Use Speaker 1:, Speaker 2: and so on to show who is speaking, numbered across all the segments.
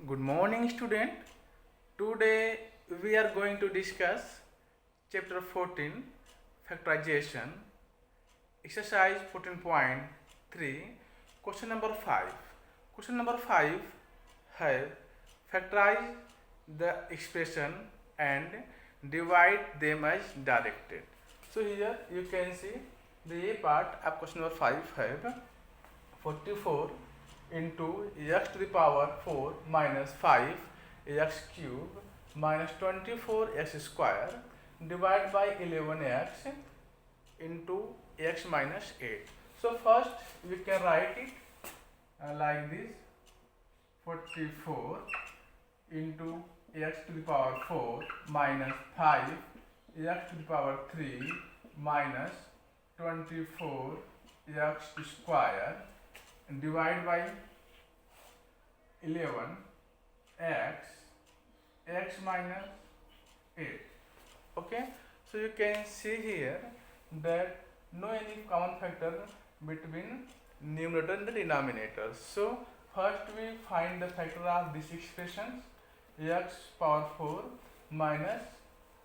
Speaker 1: Good morning, student. Today we are going to discuss chapter 14 factorization, exercise 14.3, question number 5. Question number 5 है factorize the expression and divide them as directed. So here you can see the A part of question number 5 है 44 into x to the power 4 minus 5 x cube minus 24 x square divided by 11x into x minus 8. So first we can write it like this: 44 into x to the power 4 minus 5 x to the power 3 minus 24 x square divided by 11 x minus 8. Okay, so you can see here that no any common factor between numerator and the denominator. So first we find the factor of these expressions: x power 4 minus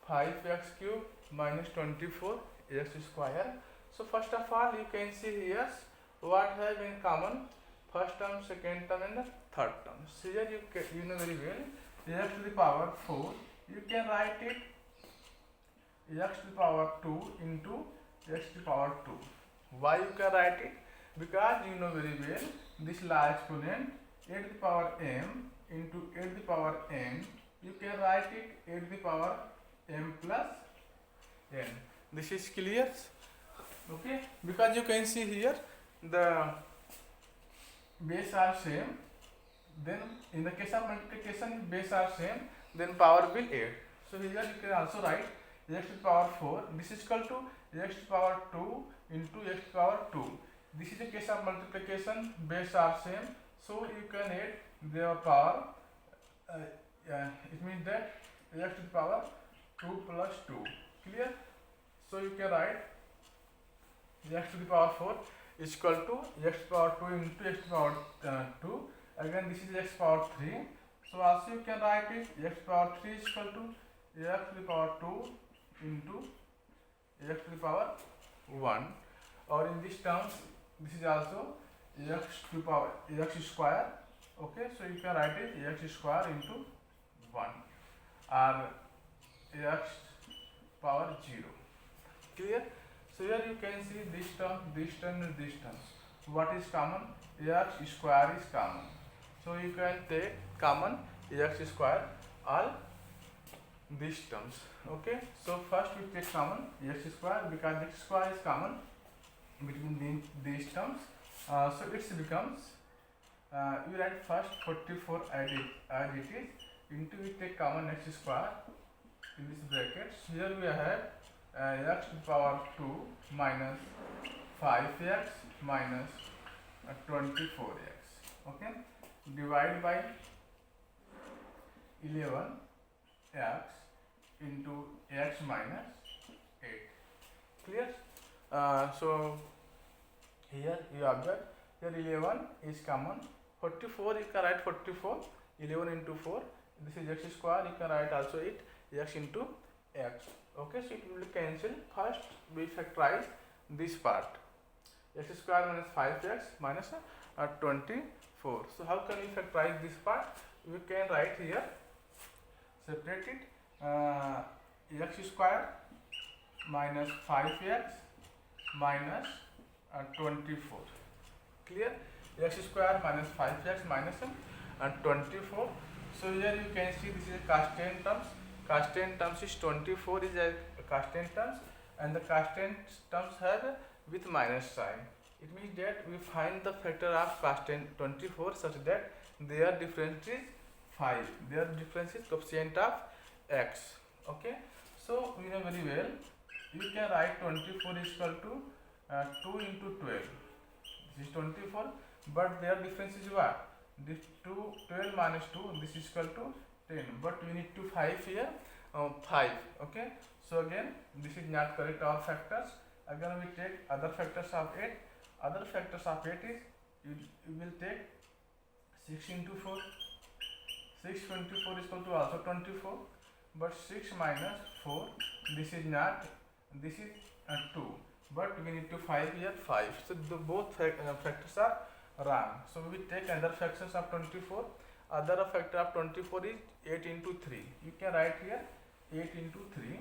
Speaker 1: 5x cube minus 24 x square. So first of all you can see here what have in common first term, second term and the third term. So here you know very well x to the power 4, you can write it x to the power 2 into x to the power 2. Why you can write it? Because you know very well this large exponent a to the power m into a to the power n, you can write it a to the power m plus n. This is clear? Okay, because you can see here the base are same, then in the case of multiplication base are same, then power will 8. So here you can also write x to the power 4, this is equal to x to the power 2 into x to the power 2. This is the case of multiplication, base are same, so you can add their power. It means that x to the power 2 plus 2. Clear? So you can write x to the power 4 is equal to x to the power 2 into x to the power 2. Again this is x power 3. So also you can write it x to the power 3 is equal to x to the power 2 into x to the power 1. Or in this terms this is also x to the power x square. Okay, so you can write it x square into 1 or x power 0. Clear? So here you can see this term and this term. What is common? X square is common. So you can take common x square all these terms. Okay. So first we take common x square because x square is common between these terms. So it becomes you write first 44 as it is into we take common x square in this bracket. So here we have x to the power 2 minus 5x minus 24x. Okay, divided by 11x into x minus 8. Clear? So here you observe here 11 is common, 44 you can write 44, 11 into 4, this is x square, you can write also it x into x. Okay, so it will cancel. First we factorize this part, x square minus 5x minus 24. So how can we factorize this part? We can write here, separate it, x square minus 5x minus 24. Clear? X square minus 5x minus 24. So here you can see this is a constant terms. Constant terms is 24 is a constant terms, and the constant terms have with minus sign. It means that we find the factor of constant 24 such that their difference is 5. Their difference is coefficient of x. Okay. So we know very well you can write 24 is equal to 2 into 12. This is 24, but their difference is what? This 12 minus 2, this is equal to 10, but we need to 5 here, 5. Okay, so again this is not correct, our factors. Again we take other factors of 8. Other factors of 8 is you will take 6 into 4, 624 is equal to also 24, but 6 minus 4, this is not, this is 2, but we need to 5 here, 5. So the both factors are wrong. So we take another fractions of 24. Other factor of 24 is 8 into 3. You can write here 8 into 3.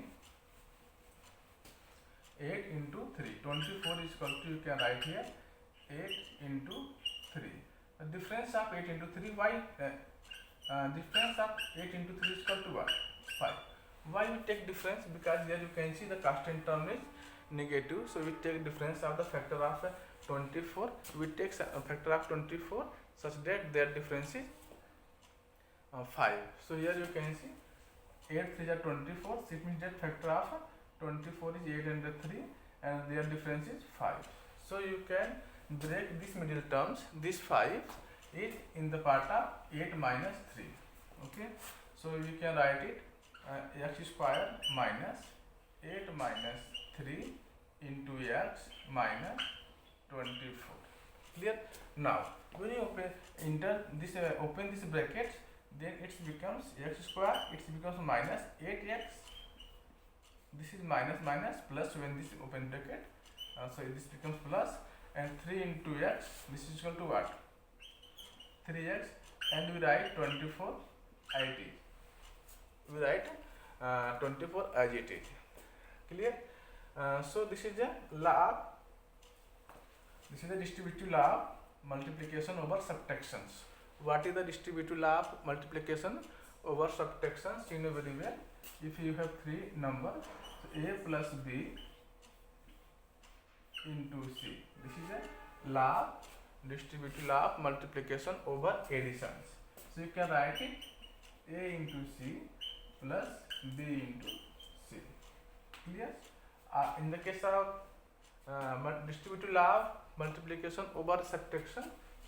Speaker 1: 8 into 3. 24 is equal to, you can write here 8 into 3. The difference of 8 into 3, why? Difference of 8 into 3 is equal to what? 5. Why we take difference? Because here you can see the constant term is negative. So we take difference of the factor of 24. We take a factor of 24 such that their difference is 5. So here you can see 8 3 are 24. It means that factor of 24 is 8 and 3, and their difference is 5. So you can break these middle terms. This 5 is in the part of 8 minus 3. Okay, so you can write it x square minus 8 minus 3 into x minus 24. Clear? Now when you open this bracket, then it becomes x square, it becomes minus 8x. This is minus minus plus when this open bracket, so this becomes plus, and 3 into x, this is equal to what? 3x, and we write 24 as it is. We write 24 as it is. Clear? So this is the law. This is the distributive law of multiplication over subtractions. What is the distributive law of multiplication over subtractions? You know very well. If you have three numbers, so a plus b into c. This is a law, distributive law of multiplication over additions. So you can write it a into c plus b into c. Clear? In the case of distributive law of multiplication over subtraction,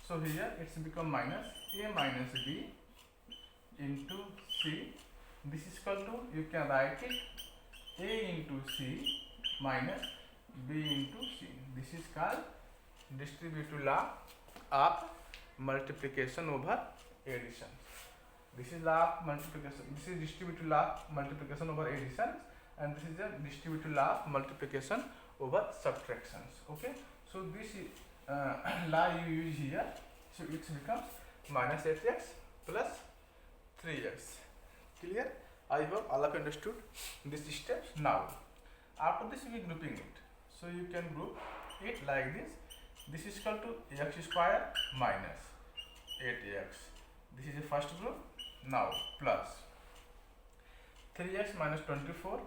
Speaker 1: so here it's become minus a minus b into c. This is equal to, you can write it a into c minus b into c. This is called distributive law of multiplication over addition. This is law of multiplication. This is distributive law of multiplication over addition, and this is a distributive law of multiplication over subtractions. Okay, so this law you use here, so it becomes minus 8x plus 3x. Clear? I hope all of you understood these steps. Now after this we grouping it, so you can group it like this. This is equal to x square minus 8x. This is the first group. Now plus 3x minus 24,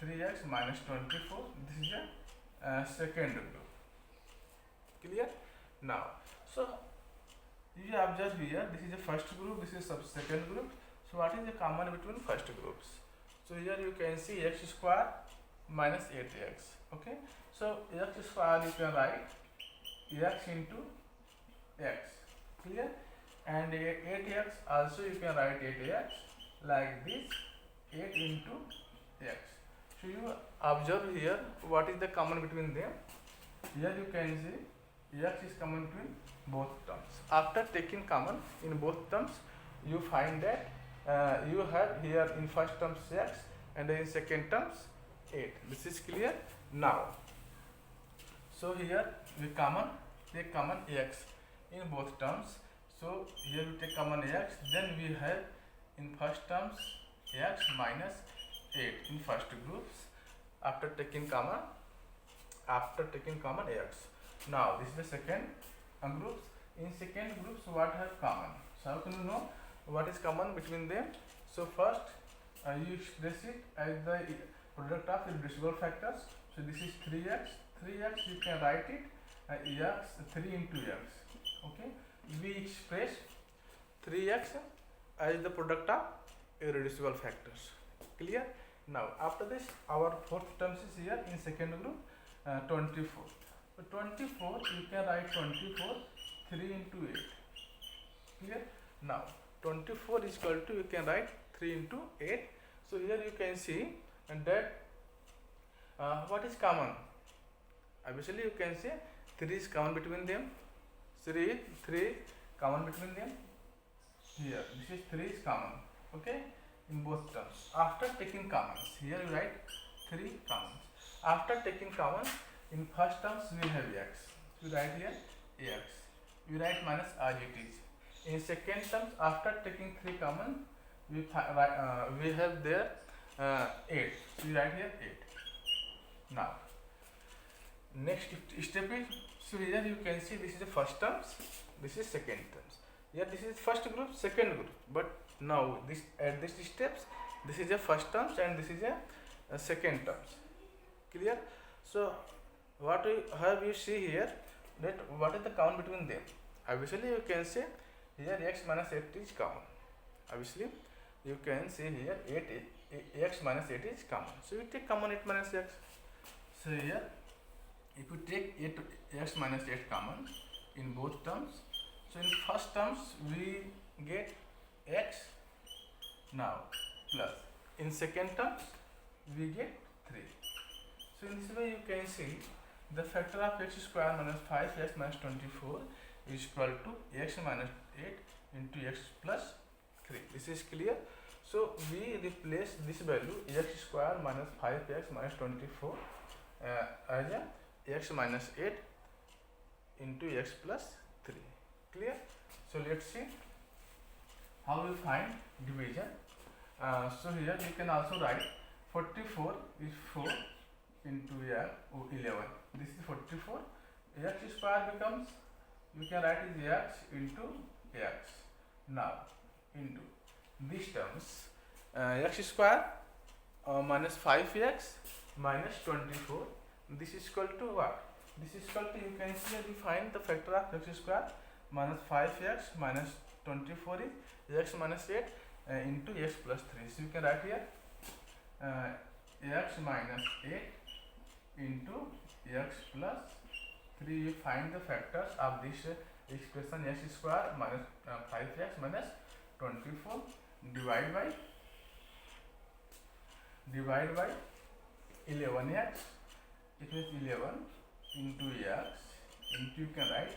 Speaker 1: 3x minus 24. This is a second group. Clear? Now, so you observe here, this is the first group, this is second group. So what is the common between first groups? So here you can see x square minus 8x. Okay, so x square you can write x into x. Clear? And 8x also you can write 8x like this, 8 into x. So you observe here what is the common between them. Here you can see x is common between both terms. After taking common in both terms, you find that you have here in first terms x and in second terms 8. This is clear now. So here we take common x in both terms. So here we take common x, then we have in first terms x minus 8 in first groups after taking common x. Now this is the second groups. In second groups what have common? So how can you know what is common between them? So first you express it as the product of irreducible factors. So this is 3x. 3x you can write it x 3 into x. Okay, we express 3x as the product of irreducible factors. Clear? Now after this our fourth terms is here in second group 24. So 24 you can write 24 3 into 8. Clear? Now 24 is equal to, you can write 3 into 8. So here you can see and that what is common. Obviously you can say 3 is common between them. 3 common between them. here this is 3 is common, okay, in both terms. After taking commons, here you write 3 commons. After taking common, in first terms we have x, you write here x, you write minus as it is. In second terms, after taking 3 common, we have there 8, so you write here 8. Now next step is, so here you can see this is the first terms, this is second terms. Here this is first group, second group, but now this at this steps, this is a first terms and this is a second terms. Clear? So what we have you see here, that what is the common between them? Obviously you can say here x minus 8 is common. Obviously you can see here 8 x minus 8 is common. So you take common 8 minus x. So here if you take 8 x minus 8 common in both terms, so in first terms we get x now plus, in second terms we get 3. So in this way you can see the factor of x square minus 5x minus 24 is equal to x minus 8 into x plus 3. This is clear. So we replace this value x square minus 5x minus 24 as a x minus 8 into x plus 3. Clear? So let's see how we find division. So here you can also write 44 is 4 into 11. This is 44. X square becomes, you can write is x into x. Now into these terms, x square minus 5x minus 24. This is equal to what? This is equal to, you can see we find the factor of x square minus 5x minus 24 is x minus 8 into x plus 3. So you can write here x minus 8 into x plus 3. You find the factors of this expression x square minus 5x minus 24 divide by 11x. It means 11 into x into, you can write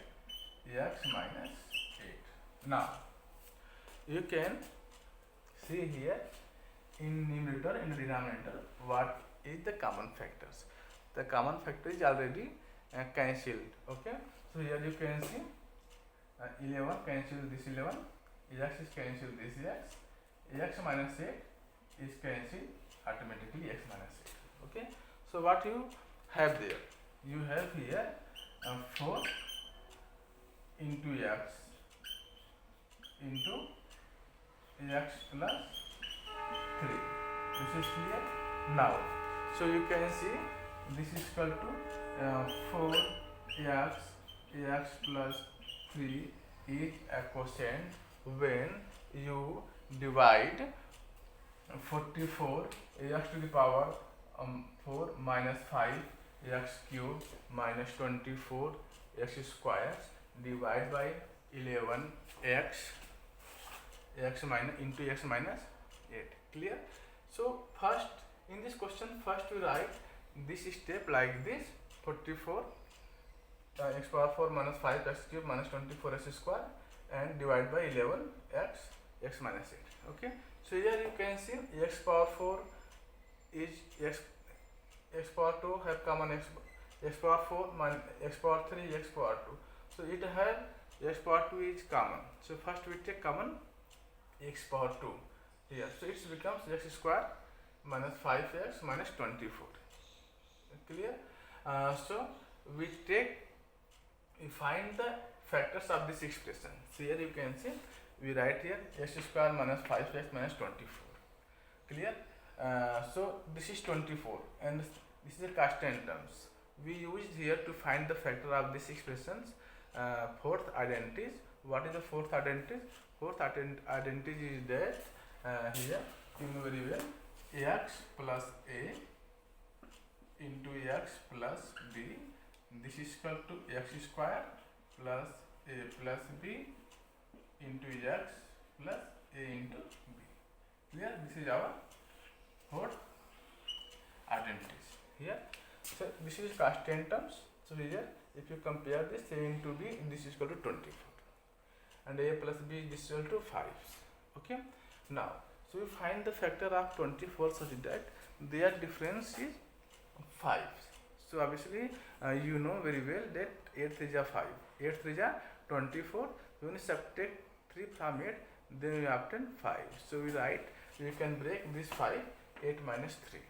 Speaker 1: x minus 8. Now you can see here in numerator and denominator what is the common factors. The common factor is already cancelled. Okay, so here you can see 11 cancel this 11, x is cancelled this x minus 8 is cancelled automatically x minus 8. Okay, so what you have there, you have here 4 into x into x plus 3. This is clear. Now so you can see this is equal to 4 x plus 3 is a quotient when you divide 44 x to the power 4 minus 5 x cube minus 24 x square divide by 11 x minus into x minus 8. Clear? So first in this question, first we write this step like this: 44 x power 4 minus 5 x cube minus 24 x square and divide by 11 x minus 8. Okay, so here you can see x power 4 is x power 2 have common x power 4 minus x power 3 x power 2. So it has x power 2 is common. So first we take common x power 2 here. So it becomes x square minus 5x minus 24. Clear? So we find the factors of this expression. So here you can see we write here x square minus 5x minus 24. Clear? So this is 24 and this is a constant terms. We used here to find the factor of this expressions fourth identities. What is the fourth identity? Fourth identity is that here you know very well, x plus a into x plus b. This is equal to x square plus a plus b into x plus a into b. Clear? This is our fourth identities here. So this is constant terms. So here if you compare this, a into b, this is equal to 24. and a plus b is equal to 5. Okay, now so we find the factor of 24 such that their difference is 5. So obviously you know very well that 8 3 5, 8 3 24. When you subtract 3 from 8, then we obtain 5. So we write, you can break this 5, 8 minus 3.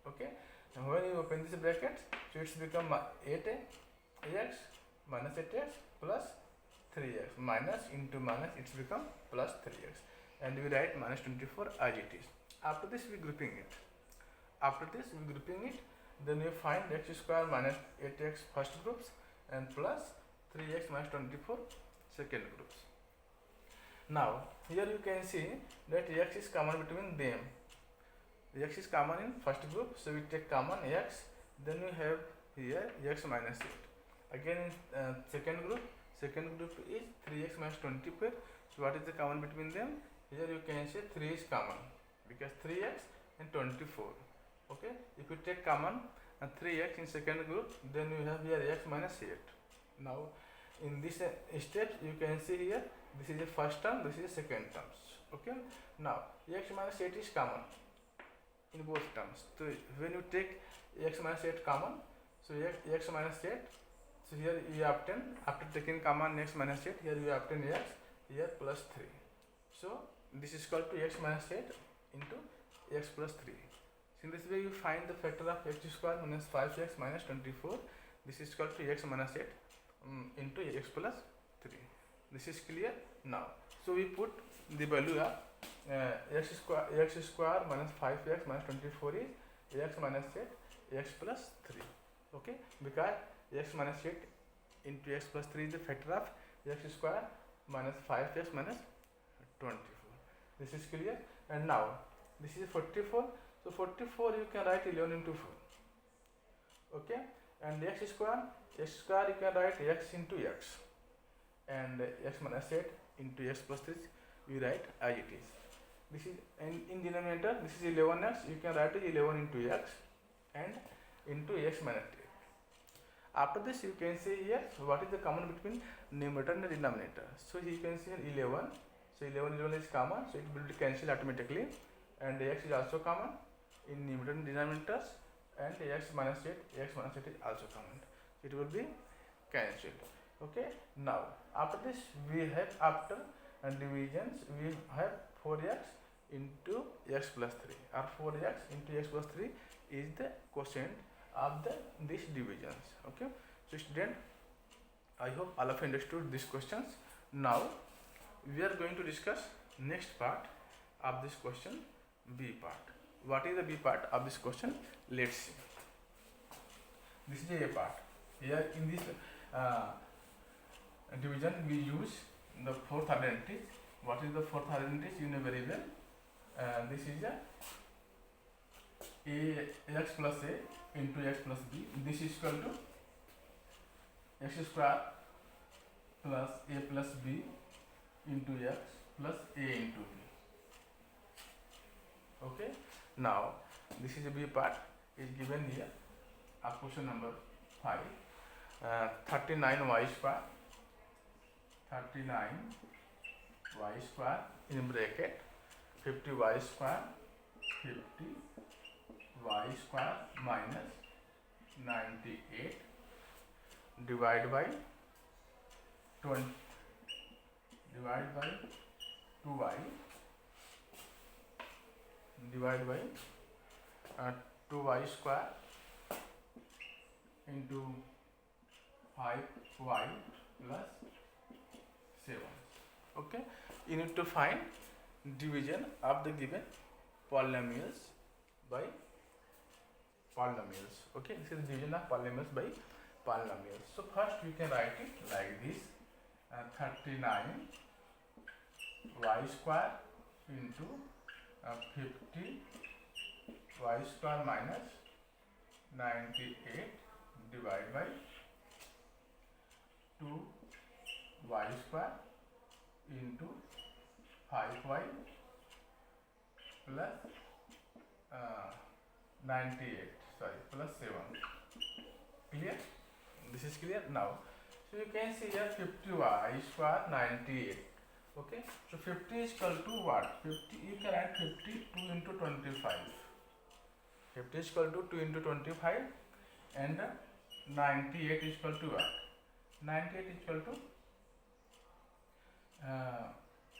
Speaker 1: Okay, and when you open this bracket, so it's become 8x minus 8x plus 3x, minus into minus, it's become plus 3x, and we write minus 24 as it is. After this we grouping it. Then we find x square minus 8x first groups and plus 3x minus 24 second groups. Now here you can see that x is common between them. X is common in first group, so we take common x. Then we have here x minus 8. Again in second group is 3x minus 24. So what is the common between them? Here you can say 3 is common because 3x and 24. Okay, if you take common 3x in second group, then you have here x minus 8. Now in this step you can see here, this is the first term, this is the second terms. Okay, now x minus 8 is common in both terms. So when you take x minus 8 common, so x minus 8, so here you obtain, after taking common x minus 8, here you obtain x, here plus 3. So this is equal to x minus 8 into x plus 3. So in this way you find the factor of x square minus 5x minus 24. This is equal to x minus 8 into x plus 3. This is clear now. So we put the value of x square minus 5x minus 24 is x minus 8 x plus 3. Okay, because x minus 8 into x plus 3 is the factor of x square minus 5x minus 24. This is clear. And now this is 44. So 44 you can write 11 into 4. Okay, and x square you can write x into x, and x minus 8 into x plus 3 we write as it is. This is in denominator, this is 11x, you can write it 11 into x and into x minus 8. After this you can see here what is the common between numerator and denominator. So you can see 11. So 11 is common, so it will be cancelled automatically, and x is also common in numerator and denominators, and x minus 8 is also common. It will be cancelled. Okay, now after this we have, after divisions, we have 4x into x plus 3, or 4x into x plus 3 is the quotient of these divisions. Okay, so student, I hope all of you understood these questions. Now we are going to discuss next part of this question, B part. What is the B part of this question? Let's see. This is A part. Here in this division we use the fourth identity. What is the fourth identity? You know very well. This is a x plus a into x plus b. This is equal to x square plus a plus b into x plus a into b. Okay. Now this is a B part is given here. Question number 5. 39y square in bracket 50y square minus 98 divided by 2y divided by 2y square into 5y plus 7. Okay, you need to find division of the given polynomials by polynomials. Okay, this is division of polynomials by polynomials. So first we can write it like this: 39y square into 50y square minus 98 divided by 2y square into 5y plus 98, sorry, plus 7. Clear? This is clear now. So So you can see here 50y square 98. Okay, so 50 is equal to what? 50, you can add 52 into 25. 50 is equal to 2 into 25 and 98 is equal to what? 98 is equal to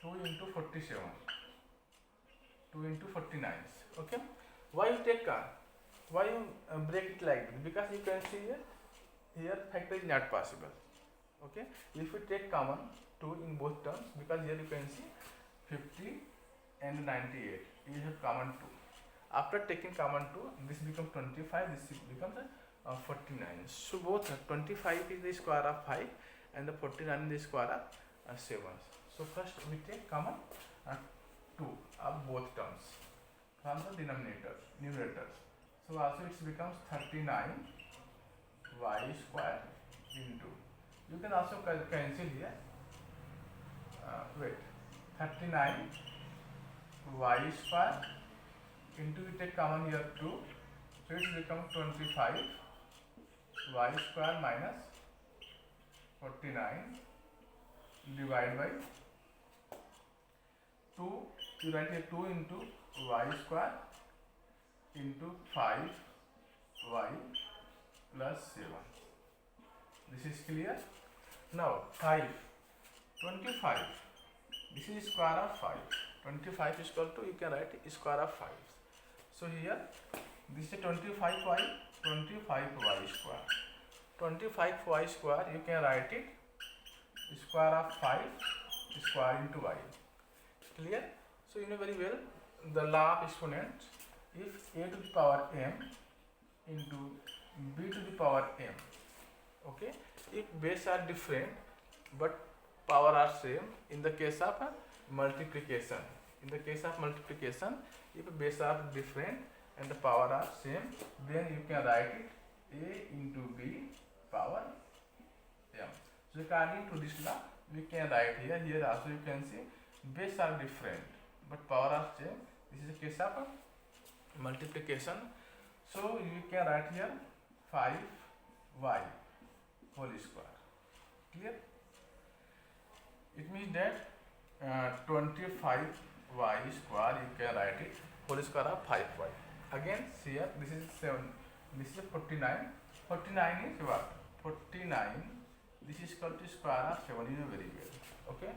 Speaker 1: 2 into 47. 2 into 49. Okay, why you take why you break it like this? Because you can see here factor is not possible. Okay, if you take common 2 in both terms, because here you can see 50 and 98, you have common 2. After taking common 2, this becomes 25, this becomes 49. So both 25 is the square of 5 and the 49 is the square of 7. So first we take common 2 of both terms from the numerators. So also it becomes 39 y square into, you can also cancel here, wait, 39 y square into, you take common here 2, so it becomes 25 y square minus 49 divided by 2, you write here 2 into y square into 5y plus 7. This is clear? Now 5, 25, this is square of 5. 25 is equal to, you can write square of 5. So here this is 25y square. 25y square, you can write it square of 5 square into y. Clear? So you know very well the law of exponent. If a to the power m into b to the power m, okay, if base are different but power are same, in the case of multiplication, if base are different and the power are same, then you can write it a into b power m. So according to this law, we can write here also you can see base are different but power are same. This is a case of multiplication. So you can write here 5y whole square. Clear? It means that 25y square, you can write it whole square of 5y. Again here this is 7, this is 49. 49 is what? 49, this is equal to square of 7, you know very well. Okay,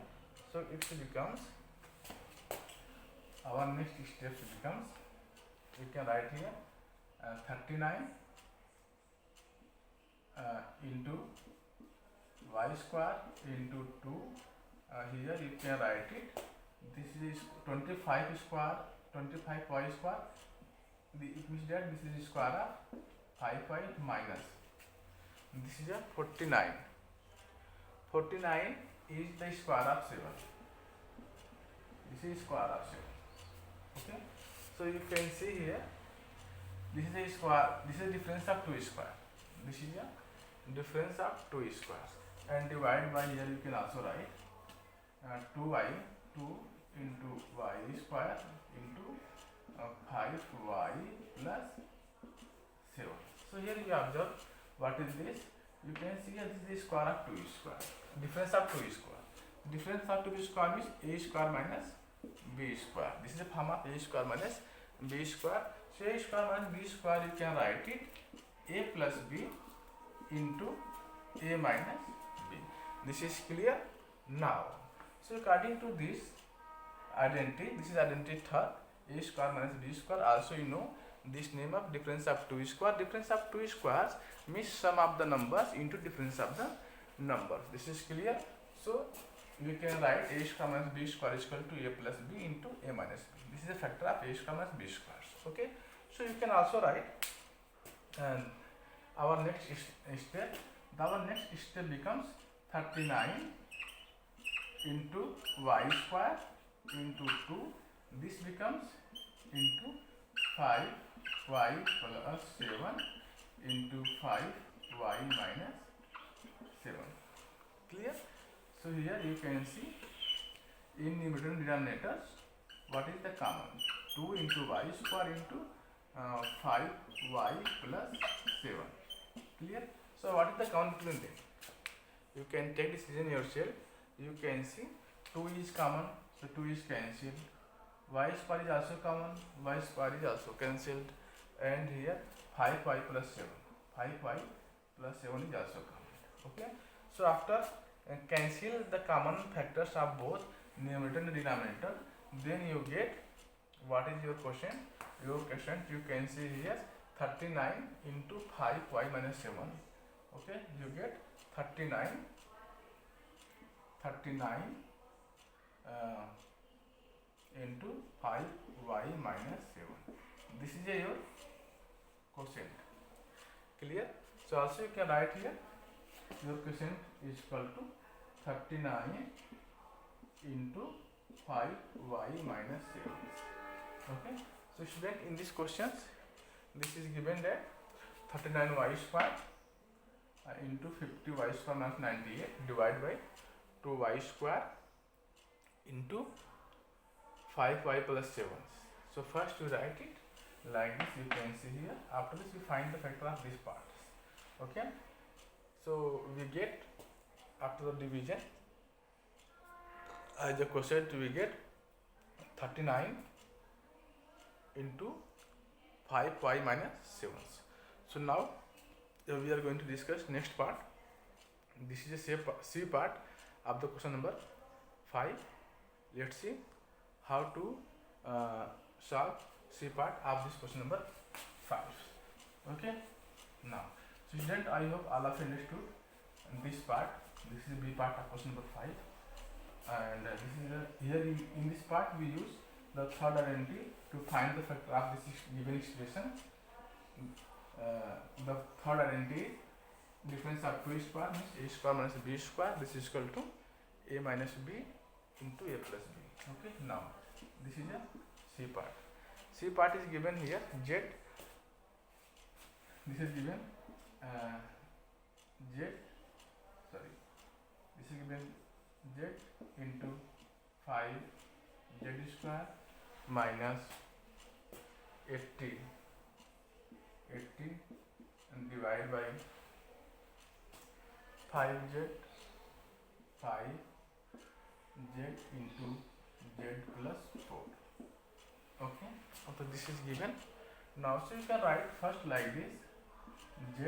Speaker 1: so it becomes, our next step becomes, we can write here 39 into y square into 2. Here you can write it, this is 25 square, 25y square, it means that this is square of 5y minus, this is a 49. 49 is the square of 7. This is square of 7. Okay, so you can see here, this is a square, this is a difference of 2 square. This is a difference of 2 squares, and divide by, here you can also write 2y, 2 into y square into 5y plus 7. So here you observe what is this. You can see here this is the square of 2 square. Difference of 2 square. Difference of 2 square means a square minus b square. This is a form of a square minus b square. So a square minus b square, you can write it a plus b into a minus b. This is clear now. So according to this identity, this is identity third, a square minus b square. Also you know this name of difference of 2 square. Difference of 2 squares means sum of the numbers into difference of the numbers. This is clear. So we can write a square minus b square is equal to a plus b into a minus b. This is a factor of a square minus b squares. Okay. So you can also write, and our next step, becomes 39 into y square into 2. This becomes into 5y plus 7 into 5y minus 7. Clear? So here you can see in numerator and denominators what is the common, 2 into y square into 5y plus 7. Clear? So what is the common between them? you can take decision yourself. You can see 2 is common, so 2 is cancelled. Y square is also common, y square is also cancelled, and here 5y plus 7, 5y plus 7 is also common. Okay, so after cancel the common factors of both numerator and denominator, then you get what is your question. Your question you can see here 39 into 5y minus 7. Okay, you get 39 into 5y minus 7. This is your quotient. Clear? So also you can write here your quotient is equal to 39 into 5y minus 7. Okay. So student, in this questions, this is given that 39y square into 50y square minus 98 divided by 2y square into 5y plus 7. So first you write it like this, you can see here. After this you find the factor of this part. Okay. So we get, after the division as a quotient, we get 39 into 5y minus 7. So now we are going to discuss next part. This is a C part of the question number 5. Let's see how to solve C part of this question number 5. Okay. Now, student, I hope all of you understood this part. This is B part of question number 5, and this is here in this part we use the third identity to find the factor of this given expression. The third identity, difference of 2 square means a square minus b square. This is equal to a minus b into a plus b. Okay. Now this is a C part. C part is given here z. This is given z. Sorry. This is given z into 5 z square minus 80 and divide by 5z into z plus 4. Okay, so this is given. Now so you can write first like this, z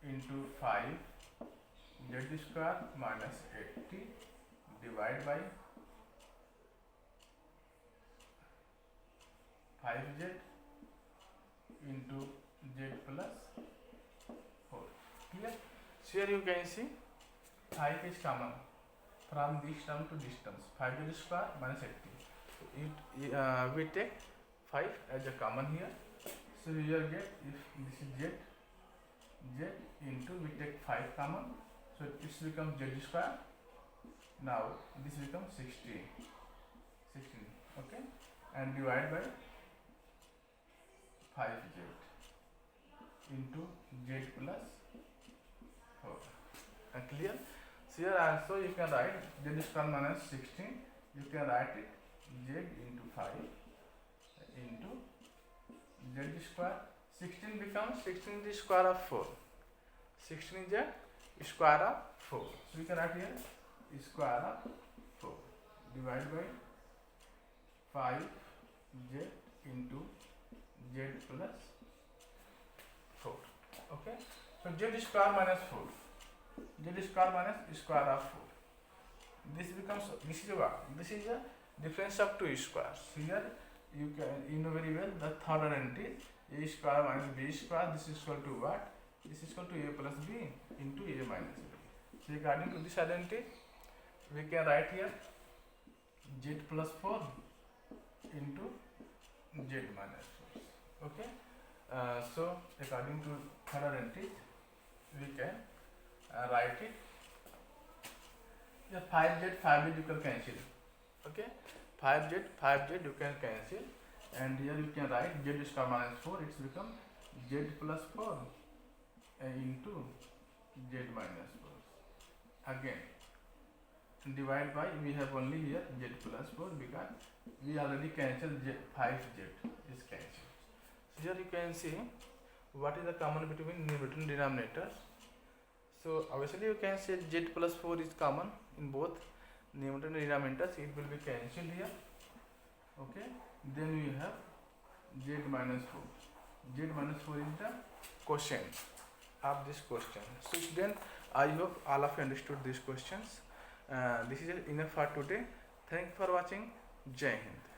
Speaker 1: into 5 z square minus 80 divided by 5z into z plus 4. Clear? So here you can see 5 is common from this term to this term. 5z square minus 80. So we take 5 as a common here. So here get, if this is z into, we take 5 common. So this becomes z square. Now this becomes 16. Okay, and divide by 5z into z plus 4. Clear? So here also you can write z square minus 16. You can write it z into 5 into z square. 16 becomes 16 is the square of 4. 16 is the square of 4. So we can write here square of 4 divided by 5z into z plus 4. Okay. So z square minus 4. Z square minus square of 4. This becomes, this is what? This is a difference of 2 squares. Here you know very well the third identity, a square minus b square. This is equal to what? This is equal to a plus b into a minus b. So according to this identity, we can write here z plus 4 into z minus 4. Okay. So according to third identity, we can write it. Yeah, 5z you can cancel. Okay, 5z you can cancel, and here you can write z square minus 4. It's become z plus 4 into z minus 4. Again, divide by, we have only here z plus 4 because we already cancelled 5z is cancelled. So here you can see what is the common between numerator and denominator. So obviously you can say z plus 4 is common in both numerator and denominators. It will be cancelled here. Okay. Then we have z minus 4. Z minus 4 is the quotient of this question. So student, I hope all of you understood these questions. This is enough for today. Thank you for watching. Jai Hind.